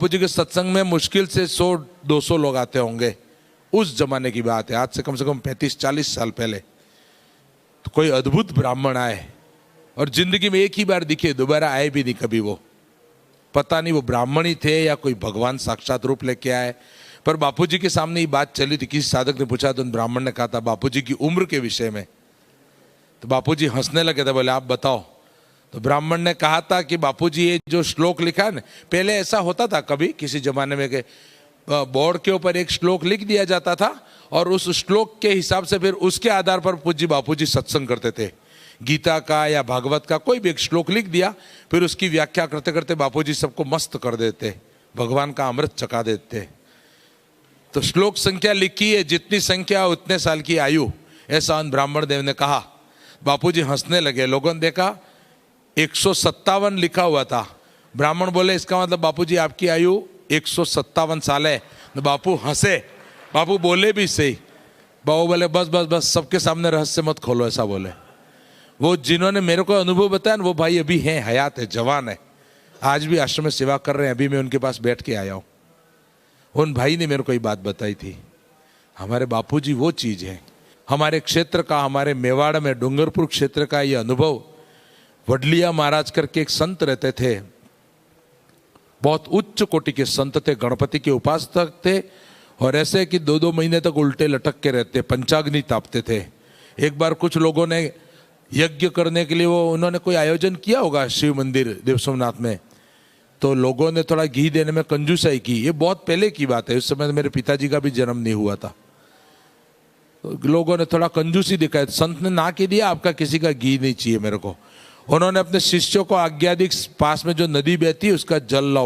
बापू जी के सत्संग में मुश्किल से 100-200 लोग आते होंगे। उस जमाने की बात है, आज से कम 35-40 साल पहले। तो कोई अद्भुत ब्राह्मण आए और जिंदगी में एक ही बार दिखे, दोबारा आए भी नहीं कभी। वो पता नहीं वो ब्राह्मण ही थे या कोई भगवान साक्षात रूप लेके आए, पर बापू जी के सामने ये बात चली थी। किसी साधक ने पूछा तो उन ब्राह्मण ने कहा था बापू जी की उम्र के विषय में। तो बापू जी हंसने लगे थे, बोले आप बताओ। तो ब्राह्मण ने कहा था कि बापूजी ये जो श्लोक लिखा है ना, पहले ऐसा होता था कभी किसी जमाने में कि बोर्ड के ऊपर एक श्लोक लिख दिया जाता था और उस श्लोक के हिसाब से फिर उसके आधार पर पूज्य बापूजी सत्संग करते थे। गीता का या भागवत का कोई भी एक श्लोक लिख दिया, फिर उसकी व्याख्या करते करते बापूजी सबको मस्त कर देते, भगवान का अमृत चखा देते। तो श्लोक संख्या लिखी है, जितनी संख्या उतने साल की आयु, ऐसा उन ब्राह्मण देव ने कहा। बापूजी हंसने लगे। लोगों ने देखा 157 लिखा हुआ था। ब्राह्मण बोले इसका मतलब बापूजी आपकी आयु 157 साल है। तो बापू हंसे, बापू बोले भी सही। बाबू बोले बस बस बस, सबके सामने रहस्य मत खोलो, ऐसा बोले। वो जिन्होंने मेरे को अनुभव बताया ना, वो भाई अभी हैं, हयात है, जवान है, आज भी आश्रम में सेवा कर रहे हैं। अभी मैं उनके पास बैठ के आया हूँ। उन भाई ने मेरे को ये बात बताई थी। हमारे बापूजी वो चीज है। हमारे क्षेत्र का, हमारे मेवाड़ में डूंगरपुर क्षेत्र का ये अनुभव, वडलिया महाराज करके एक संत रहते थे, बहुत उच्च कोटि के संत थे, गणपति के उपासक थे, और ऐसे कि 2-2 महीने तक उल्टे लटक के रहते, पंचाग्नि तापते थे। एक बार कुछ लोगों ने यज्ञ करने के लिए उन्होंने कोई आयोजन किया होगा शिव मंदिर देव सोमनाथ में, तो लोगों ने थोड़ा घी देने में कंजूसाई की। ये बहुत पहले की बात है, उस समय मेरे पिताजी का भी जन्म नहीं हुआ था। तो लोगों ने थोड़ा कंजूसी दिखाई, संत ने ना के दिया, आपका किसी का घी नहीं चाहिए मेरे को। उन्होंने अपने शिष्यों को आज्ञा दी, पास में जो नदी बहती है उसका जल लाओ।